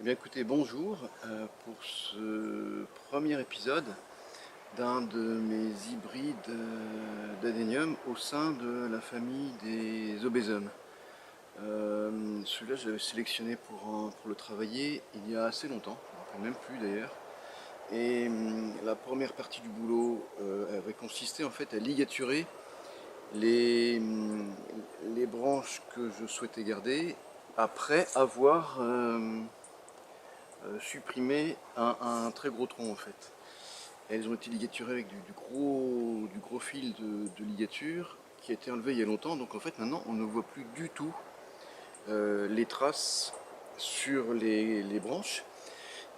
Eh bien écoutez, bonjour pour ce premier épisode d'un de mes hybrides d'adénium au sein de la famille des obésums. Celui-là, je l'avais sélectionné pour le travailler il y a assez longtemps, je ne me rappelle même plus d'ailleurs. Et la première partie du boulot avait consisté en fait à ligaturer les, les branches que je souhaitais garder après avoir supprimé un très gros tronc en fait. Elles ont été ligaturées avec du gros fil de ligature qui a été enlevé il y a longtemps. Donc en fait maintenant on ne voit plus du tout les traces sur les branches.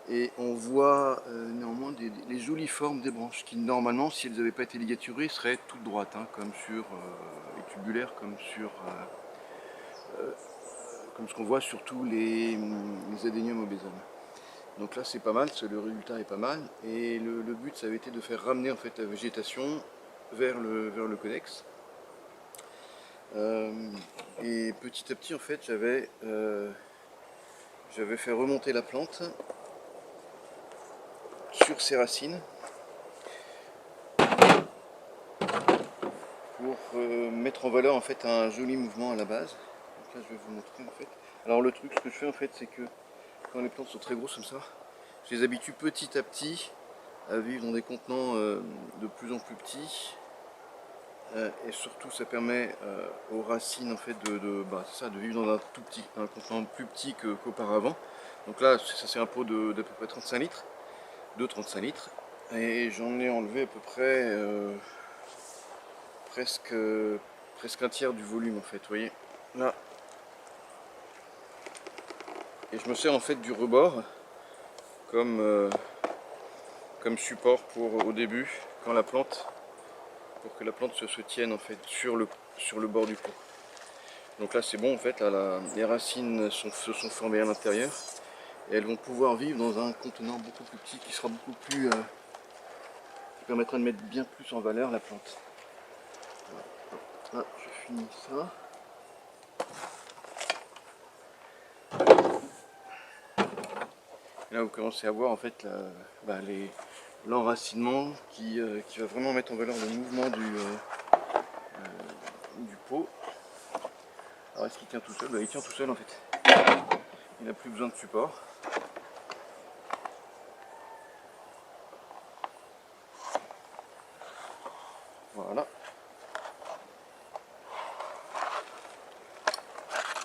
Et on voit néanmoins les jolies formes des branches qui normalement, si elles n'avaient pas été ligaturées, seraient toutes droites, hein, comme sur les tubulaires, comme ce qu'on voit sur tous les adéniums obésums. Donc là c'est pas mal, le résultat est pas mal. Et le but ça avait été de faire ramener en fait la végétation vers le codex. Et petit à petit en fait j'avais fait remonter la plante sur ses racines pour mettre en valeur en fait un joli mouvement à la base. Donc là je vais vous montrer en fait. Alors le truc, ce que je fais en fait, c'est que quand les plantes sont très grosses comme ça, je les habitue petit à petit à vivre dans des contenants de plus en plus petits. Et surtout ça permet aux racines en fait de vivre dans un contenant plus petit qu'auparavant. Donc là ça c'est un pot d'à peu près 35 litres, de 35 litres. Et j'en ai enlevé à peu près presque, presque un tiers du volume en fait, vous voyez. Là. Et je me sers en fait du rebord comme, comme support pour au début, quand la plante, pour que la plante se tienne en fait sur le bord du pot. Donc là c'est bon en fait, là, les racines se sont formées à l'intérieur et elles vont pouvoir vivre dans un contenant beaucoup plus petit qui sera beaucoup plus qui permettra de mettre bien plus en valeur la plante. Voilà. Là je finis ça. Et là vous commencez à voir en fait l'enracinement qui va vraiment mettre en valeur le mouvement du pot. Alors est-ce qu'il tient tout seul? Il tient tout seul en fait. Il n'a plus besoin de support. Voilà.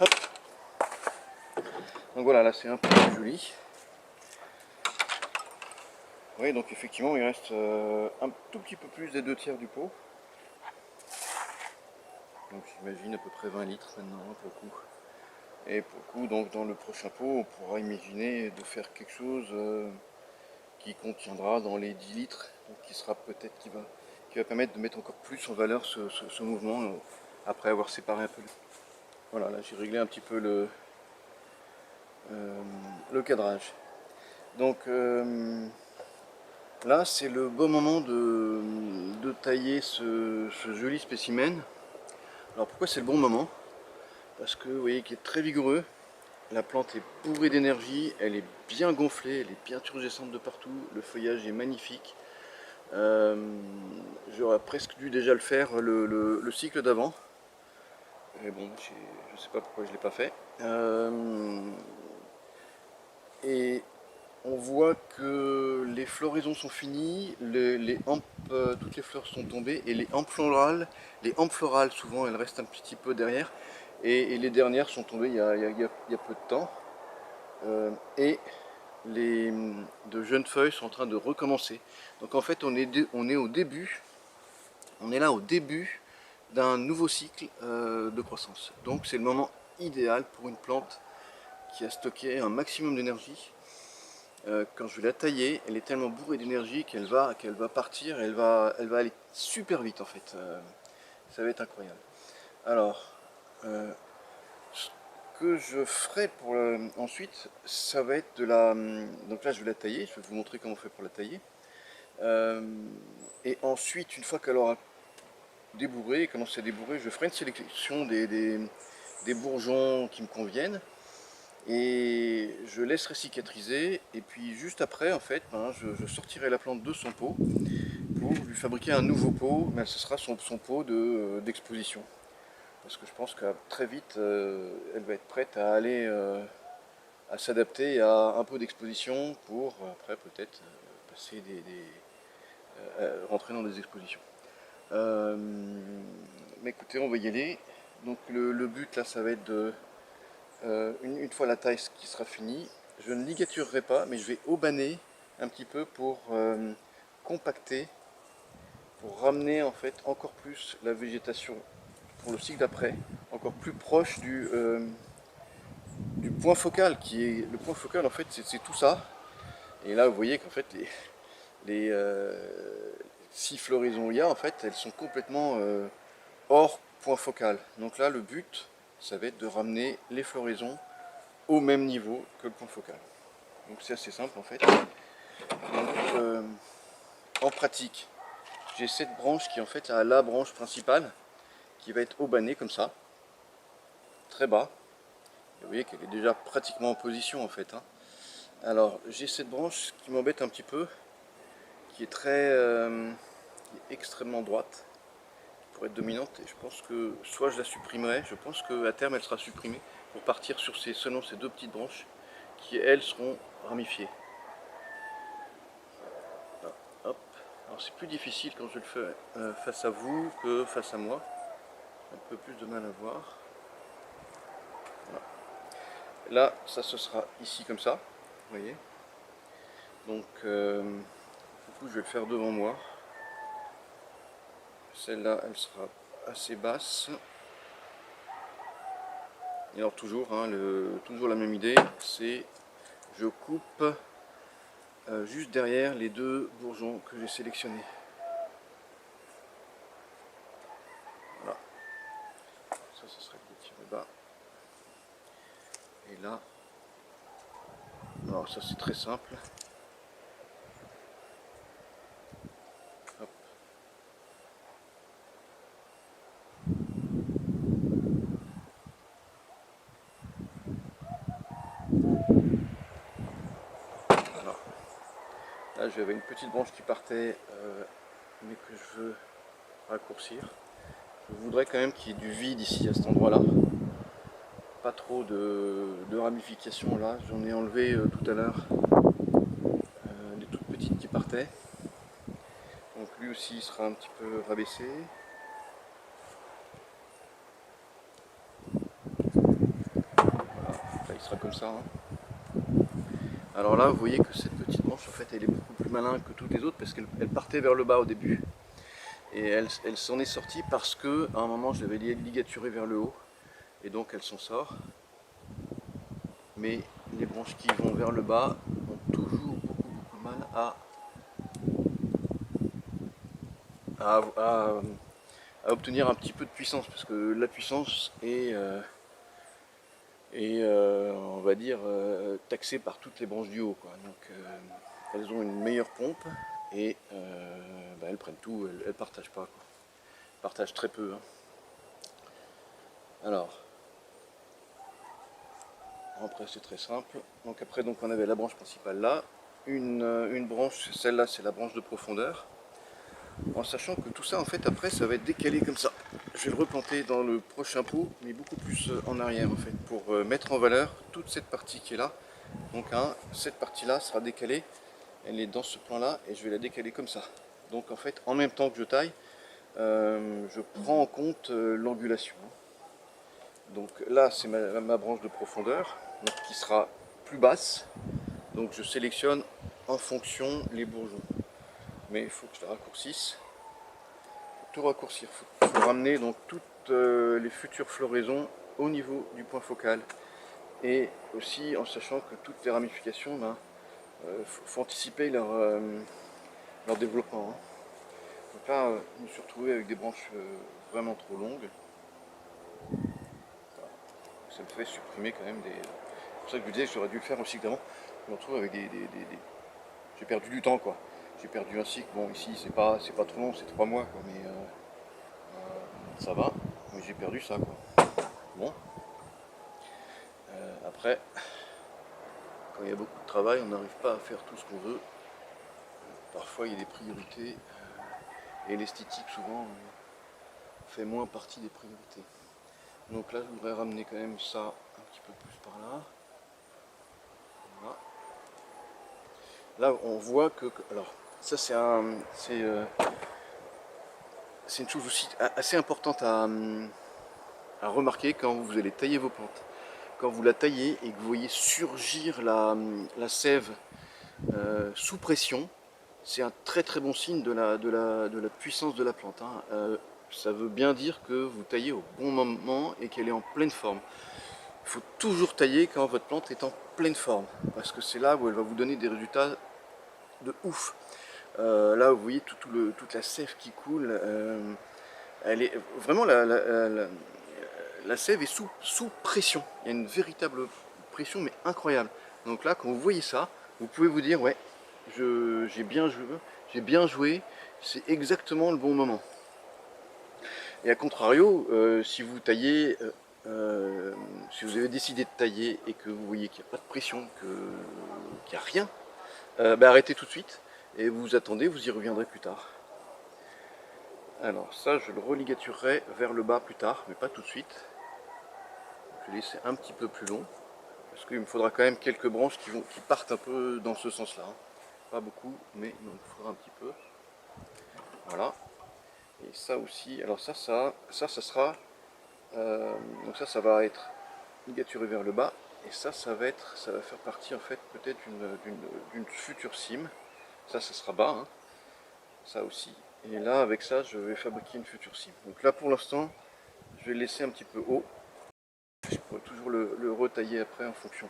Hop. Donc voilà, là c'est un peu plus joli. Oui, donc effectivement il reste un tout petit peu plus des 2 tiers du pot. Donc j'imagine à peu près 20 litres maintenant pour le coup. Et pour le coup, donc dans le prochain pot, on pourra imaginer de faire quelque chose qui contiendra dans les 10 litres, donc qui sera peut-être qui va permettre de mettre encore plus en valeur ce mouvement après avoir séparé un peu. Voilà, là j'ai réglé un petit peu le cadrage. Donc là c'est le bon moment de tailler ce joli spécimen. Alors pourquoi c'est le bon moment? Parce que vous voyez qu'il est très vigoureux. La plante est bourrée d'énergie, elle est bien gonflée, elle est bien turgescente de partout, le feuillage est magnifique. J'aurais presque dû déjà le faire le cycle d'avant. Mais bon, je ne sais pas pourquoi je ne l'ai pas fait. Et on voit que les floraisons sont finies, toutes les fleurs sont tombées et les hampes florales souvent elles restent un petit peu derrière. Et les dernières sont tombées il y a peu de temps. Et de jeunes feuilles sont en train de recommencer. Donc en fait on est au début, on est là au début d'un nouveau cycle de croissance. Donc c'est le moment idéal pour une plante qui a stocké un maximum d'énergie. Quand je vais la tailler, elle est tellement bourrée d'énergie qu'elle va partir, elle va aller super vite en fait. Ça va être incroyable. Alors, ce que je ferai ensuite, ça va être de la... Donc là je vais la tailler, je vais vous montrer comment on fait pour la tailler. Et ensuite, une fois qu'elle aura débourré, commencé à débourrer, je ferai une sélection des bourgeons qui me conviennent. et je laisserai cicatriser, et puis juste après en fait je sortirai la plante de son pot pour lui fabriquer un nouveau pot, mais ce sera son pot d'exposition. Parce que je pense que très vite elle va être prête à aller à s'adapter à un peu d'exposition pour après peut-être passer rentrer dans des expositions. Mais écoutez, on va y aller. Donc le but là, ça va être de une fois la taille qui sera finie, je ne ligaturerai pas, mais je vais aubaner un petit peu pour compacter, pour ramener en fait encore plus la végétation pour le cycle d'après, encore plus proche du point focal, qui est le point focal en fait, c'est tout ça. Et là, vous voyez qu'en fait les 6 floraisons il y a en fait, elles sont complètement hors point focal. Donc là, le but, ça va être de ramener les floraisons au même niveau que le point focal. Donc c'est assez simple en fait. Donc, en pratique, j'ai cette branche qui en fait a la branche principale qui va être aubanée comme ça, très bas. Et vous voyez qu'elle est déjà pratiquement en position en fait. Alors j'ai cette branche qui m'embête un petit peu, qui est qui est extrêmement droite, pour être dominante, et je pense que soit je la supprimerai, je pense qu'à terme elle sera supprimée pour partir sur seulement ces deux petites branches qui elles seront ramifiées. Là, hop. Alors c'est plus difficile quand je le fais face à vous que face à moi, un peu plus de mal à voir. Voilà. Là ça ce sera ici comme ça, vous voyez. Donc du coup je vais le faire devant moi. Celle-là elle sera assez basse. Et alors toujours, toujours la même idée, c'est je coupe juste derrière les deux bourgeons que j'ai sélectionnés. Voilà. Ça serait le tiré bas. Et là, alors ça c'est très simple. Hop. Voilà. Là j'avais une petite branche qui partait, mais que je veux raccourcir. Je voudrais quand même qu'il y ait du vide ici à cet endroit-là. Pas trop de ramifications là. J'en ai enlevé tout à l'heure des toutes petites qui partaient. Donc lui aussi il sera un petit peu rabaissé. Voilà, là il sera comme ça. Alors là vous voyez que cette petite branche en fait elle est beaucoup plus malin que toutes les autres parce qu'elle partait vers le bas au début. Et elle s'en est sortie parce que à un moment je l'avais ligaturée vers le haut. Et donc elle s'en sort. Mais les branches qui vont vers le bas ont toujours beaucoup de mal à obtenir un petit peu de puissance, parce que la puissance est, on va dire, taxée par toutes les branches du haut, quoi. Donc elles ont une meilleure pompe et elles prennent tout, elles partagent pas, quoi. Elles partagent très peu. Alors, après c'est très simple. Donc après on avait la branche principale là, une branche, celle-là c'est la branche de profondeur. En sachant que tout ça en fait après ça va être décalé comme ça. Je vais le replanter dans le prochain pot, mais beaucoup plus en arrière en fait, pour mettre en valeur toute cette partie qui est là. Donc cette partie là sera décalée, elle est dans ce plan là et je vais la décaler comme ça. Donc en fait en même temps que je taille, je prends en compte l'angulation. Donc là c'est ma branche de profondeur, donc, qui sera plus basse. Donc je sélectionne en fonction les bourgeons. Mais il faut que je la raccourcisse. Tout raccourcir, il faut ramener donc toutes les futures floraisons au niveau du point focal. Et aussi en sachant que toutes les ramifications, faut anticiper leur développement. Donc là, je me suis retrouvé avec des branches vraiment trop longues. Ça me fait supprimer quand même des... C'est pour ça que je vous disais que j'aurais dû le faire au cycle d'avant. Je me retrouve avec J'ai perdu du temps, quoi. J'ai perdu un cycle, bon ici c'est pas trop long, c'est 3 mois, quoi, mais ça va, mais j'ai perdu ça, quoi. Bon. Après, quand il y a beaucoup de travail, on n'arrive pas à faire tout ce qu'on veut. Parfois il y a des priorités et l'esthétique souvent fait moins partie des priorités. Donc là je voudrais ramener quand même ça un petit peu plus par là. Voilà. Là on voit que, alors ça c'est une chose aussi assez importante à remarquer quand vous allez tailler vos plantes. Quand vous la taillez et que vous voyez surgir la sève sous pression, c'est un très très bon signe de la puissance de la plante. Hein. Ça veut bien dire que vous taillez au bon moment et qu'elle est en pleine forme. Il faut toujours tailler quand votre plante est en pleine forme, parce que c'est là où elle va vous donner des résultats de ouf. Là vous voyez toute la sève qui coule, elle est vraiment la sève est sous pression. Il y a une véritable pression mais incroyable. Donc là quand vous voyez ça, vous pouvez vous dire ouais, j'ai bien joué, c'est exactement le bon moment. Et à contrario, si vous taillez, si vous avez décidé de tailler et que vous voyez qu'il n'y a pas de pression, qu'il n'y a rien, arrêtez tout de suite et vous attendez, vous y reviendrez plus tard. Alors ça je le religaturerai vers le bas plus tard, mais pas tout de suite. Je vais laisser un petit peu plus long, parce qu'il me faudra quand même quelques branches qui partent un peu dans ce sens là. Pas beaucoup, mais il me faudra un petit peu. Voilà. Et ça aussi, alors ça sera, donc ça va être ligaturé vers le bas, et ça va faire partie en fait peut-être d'une future cime. Ça sera bas, hein. Ça aussi. Et là avec ça je vais fabriquer une future cime. Donc là pour l'instant je vais le laisser un petit peu haut. Je pourrais toujours le retailler après en fonction.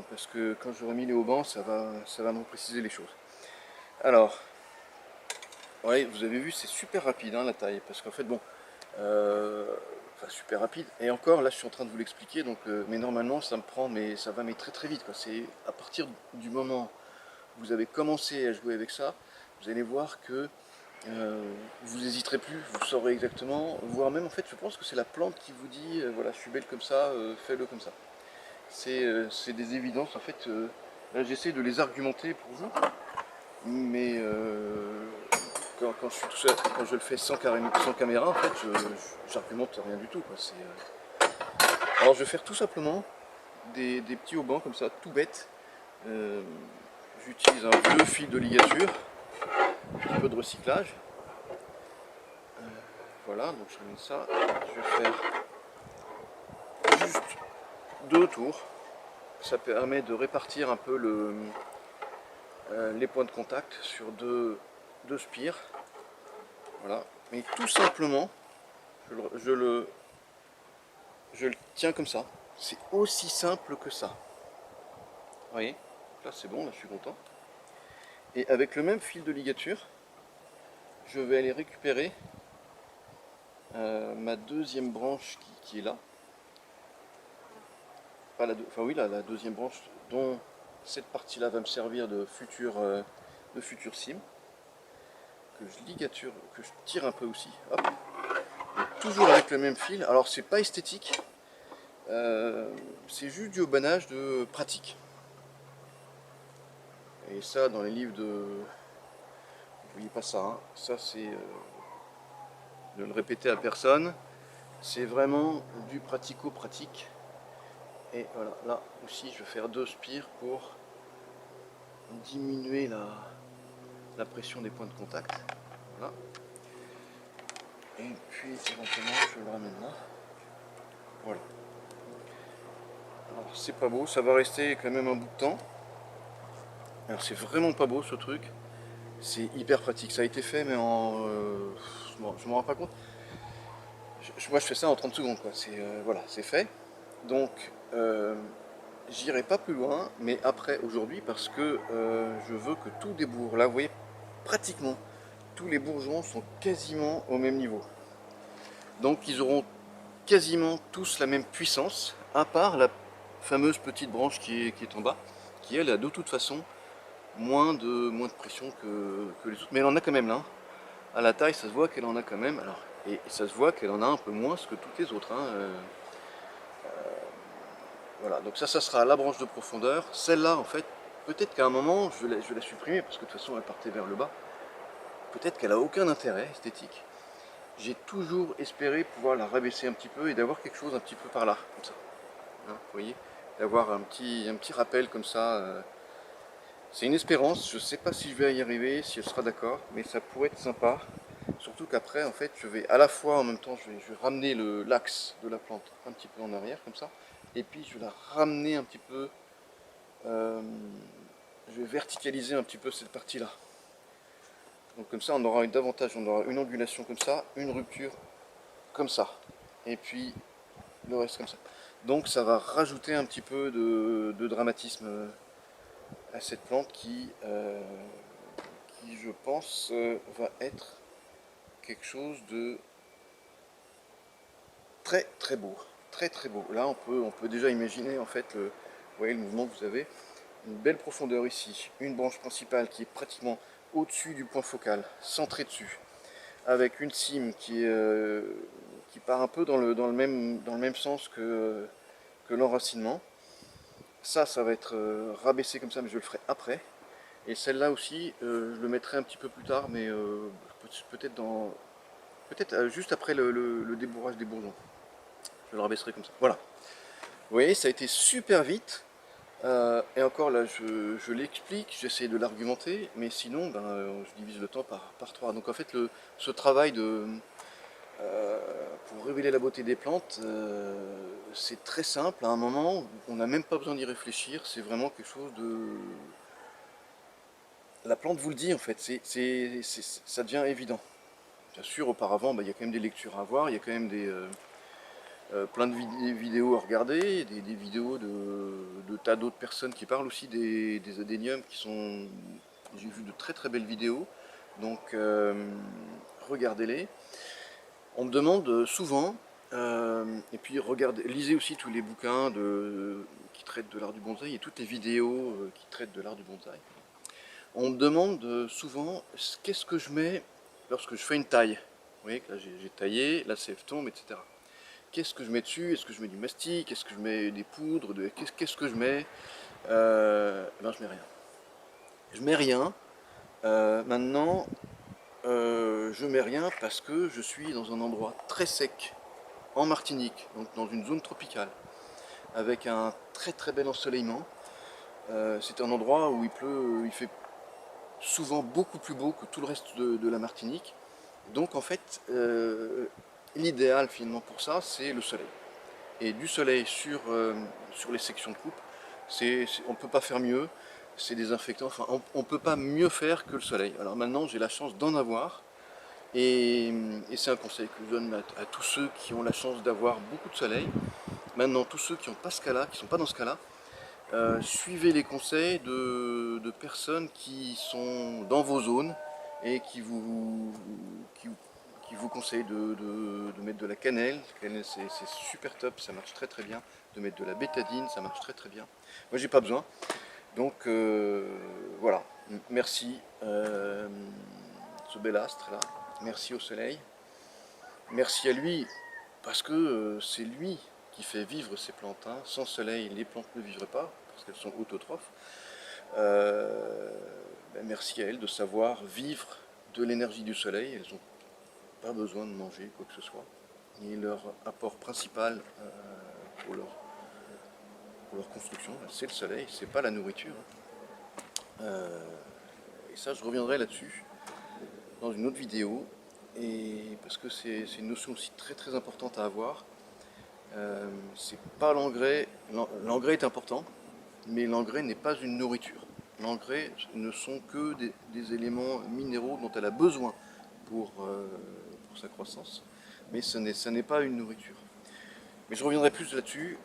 Parce que quand j'aurai mis les haubans, ça va me préciser les choses. Alors, ouais, vous avez vu, c'est super rapide hein, la taille, parce qu'en fait, bon, enfin super rapide. Et encore, là, je suis en train de vous l'expliquer, donc, mais normalement, ça va très très vite. C'est à partir du moment où vous avez commencé à jouer avec ça, vous allez voir que vous n'hésiterez plus, vous saurez exactement, voire même en fait, je pense que c'est la plante qui vous dit, voilà, je suis belle comme ça, fais-le comme ça. C'est des évidences en fait. Là j'essaie de les argumenter pour vous, mais quand je suis tout seul, quand je le fais sans caméra, en fait, j'argumente rien du tout. Alors je vais faire tout simplement des petits haubans comme ça, tout bête. J'utilise un vieux fil de ligature, un petit peu de recyclage. Voilà, donc je ramène ça. Je vais faire juste 2 tours. Ça permet de répartir un peu les points de contact sur deux spires. Voilà. Mais tout simplement, je le tiens comme ça. C'est aussi simple que ça. Vous voyez, là c'est bon, là je suis content. Et avec le même fil de ligature, je vais aller récupérer ma deuxième branche qui est là. Pas enfin oui, la deuxième branche dont cette partie-là va me servir de future cime, que je ligature, que je tire un peu aussi. Hop. Et toujours avec le même fil. Alors c'est pas esthétique, c'est juste du haubanage de pratique. Et ça, dans les livres de, vous voyez pas ça. Hein. Ça c'est de le répéter à personne. C'est vraiment du pratico-pratique. Et voilà, là aussi je vais faire 2 spires pour diminuer la pression des points de contact. Voilà. Et puis éventuellement je le ramène là. Voilà. Alors c'est pas beau, ça va rester quand même un bout de temps. Alors c'est vraiment pas beau ce truc. C'est hyper pratique. Ça a été fait mais je m'en rends pas compte. Moi je fais ça en 30 secondes quoi. Voilà, c'est fait. Donc j'irai pas plus loin, mais après aujourd'hui parce que je veux que tout débourre. Là vous voyez pratiquement tous les bourgeons sont quasiment au même niveau. Donc ils auront quasiment tous la même puissance, à part la fameuse petite branche qui est en bas, qui elle a de toute façon moins de pression que les autres. Mais elle en a quand même là. Hein. À la taille, ça se voit qu'elle en a quand même. Alors, et ça se voit qu'elle en a un peu moins que toutes les autres. Hein. Voilà, donc ça sera la branche de profondeur. Celle-là, en fait, peut-être qu'à un moment, je vais la supprimer, parce que de toute façon, elle partait vers le bas. Peut-être qu'elle a aucun intérêt esthétique. J'ai toujours espéré pouvoir la rabaisser un petit peu et d'avoir quelque chose un petit peu par là, comme ça. Hein, vous voyez, d'avoir un petit rappel comme ça. C'est une espérance, je ne sais pas si je vais y arriver, si elle sera d'accord, mais ça pourrait être sympa. Surtout qu'après, en fait, je vais à la fois, en même temps, je vais ramener l'axe de la plante un petit peu en arrière, comme ça. Et puis, je vais la ramener un petit peu, euh, je vais verticaliser un petit peu cette partie-là. Donc comme ça, on aura davantage, on aura une angulation comme ça, une rupture comme ça. Et puis, le reste comme ça. Donc ça va rajouter un petit peu de dramatisme à cette plante qui je pense, va être quelque chose de très très beau. Très très beau. Là, on peut déjà imaginer en fait, vous voyez le mouvement que vous avez. Une belle profondeur ici. Une branche principale qui est pratiquement au-dessus du point focal, centrée dessus. Avec une cime qui part un peu dans le même sens que l'enracinement. Ça va être rabaissé comme ça, mais je le ferai après. Et celle-là aussi, je le mettrai un petit peu plus tard, mais peut-être juste après le débourrage des bourgeons. Je le rabaisserai comme ça. Voilà. Vous voyez, ça a été super vite. Et encore là, je l'explique, j'essaie de l'argumenter, mais sinon, ben, je divise le temps par 3. Donc en fait, ce travail pour révéler la beauté des plantes, c'est très simple. À un moment, on n'a même pas besoin d'y réfléchir. C'est vraiment quelque chose de... La plante vous le dit en fait, ça devient évident. Bien sûr, auparavant, bah, il y a quand même des lectures à voir, il y a quand même plein de vidéos à regarder, des vidéos de tas d'autres personnes qui parlent aussi des adéniums qui sont... J'ai vu de très très belles vidéos, donc regardez-les. On me demande souvent, et puis lisez aussi tous les bouquins qui traitent de l'art du bonsaï et toutes les vidéos qui traitent de l'art du bonsaï. On me demande souvent qu'est-ce que je mets lorsque je fais une taille. Vous voyez que là j'ai taillé, la sève tombe, etc. Qu'est-ce que je mets dessus? Est-ce que je mets du mastic? Est-ce que je mets des poudres? Qu'est-ce que je mets? Ben je mets rien. Je mets rien. Maintenant, je mets rien parce que je suis dans un endroit très sec, en Martinique, donc dans une zone tropicale, avec un très très bel ensoleillement. C'est un endroit où il fait souvent beaucoup plus beau que tout le reste de la Martinique. Donc en fait, l'idéal finalement pour ça, c'est le soleil. Et du soleil sur les sections de coupe, on ne peut pas faire mieux, c'est désinfectant, enfin on ne peut pas mieux faire que le soleil. Alors maintenant j'ai la chance d'en avoir, et c'est un conseil que je donne à tous ceux qui ont la chance d'avoir beaucoup de soleil. Maintenant tous ceux qui n'ont pas ce cas-là, qui ne sont pas dans ce cas-là, suivez les conseils de personnes qui sont dans vos zones et qui vous conseillent de mettre de la cannelle. La cannelle c'est super top, ça marche très très bien. De mettre de la bétadine, ça marche très très bien. Moi j'ai pas besoin. Donc voilà, merci ce bel astre là, merci au soleil, merci à lui parce que c'est lui qui fait vivre ces plantes. Hein. Sans soleil, les plantes ne vivraient pas parce qu'elles sont autotrophes. Ben merci à elles de savoir vivre de l'énergie du soleil. Elles n'ont pas besoin de manger quoi que ce soit. Et leur apport principal pour leur construction, c'est le soleil, c'est pas la nourriture. Et ça, je reviendrai là-dessus dans une autre vidéo. Et parce que c'est une notion aussi très très importante à avoir. C'est pas l'engrais. L'engrais est important, mais l'engrais n'est pas une nourriture. L'engrais ne sont que des éléments minéraux dont elle a besoin pour sa croissance, mais ce n'est pas une nourriture. Mais je reviendrai plus là-dessus,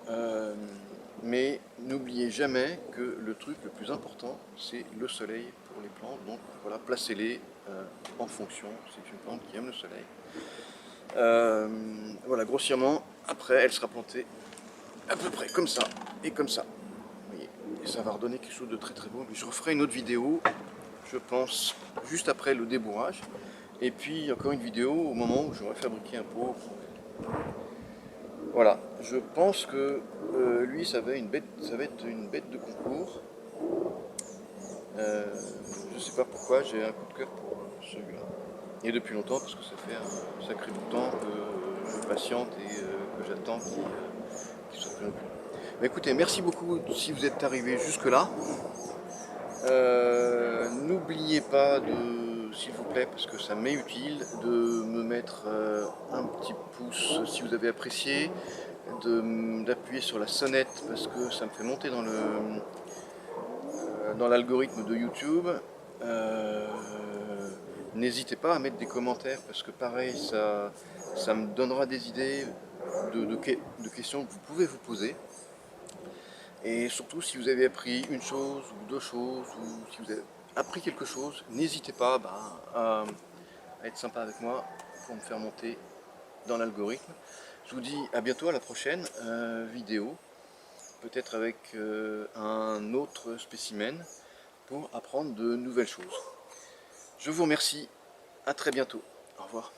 mais n'oubliez jamais que le truc le plus important, c'est le soleil pour les plantes. Donc voilà, placez-les en fonction. C'est une plante qui aime le soleil. Voilà, grossièrement, après elle sera plantée à peu près comme ça et comme ça. Vous voyez, et ça va redonner quelque chose de très très beau. Mais je referai une autre vidéo, je pense, juste après le débourrage. Et puis encore une vidéo au moment où j'aurai fabriqué un pot. Voilà, je pense que lui, ça va être une bête de concours. Je sais pas pourquoi, j'ai un coup de cœur pour celui-là. Et depuis longtemps, parce que ça fait un sacré bout de temps que je patiente et que j'attends qu'il soit plus plus. Mais écoutez, merci beaucoup si vous êtes arrivé jusque-là. N'oubliez pas de, s'il vous plaît, parce que ça m'est utile, de me mettre un petit pouce si vous avez apprécié, d'appuyer sur la sonnette parce que ça me fait monter dans l'algorithme de YouTube. Euh, N'hésitez pas à mettre des commentaires parce que pareil, ça me donnera des idées de questions que vous pouvez vous poser. Et surtout, si vous avez appris une chose ou deux choses, ou si vous avez appris quelque chose, n'hésitez pas à être sympa avec moi pour me faire monter dans l'algorithme. Je vous dis à bientôt, à la prochaine vidéo, peut-être avec un autre spécimen pour apprendre de nouvelles choses. Je vous remercie, à très bientôt, au revoir.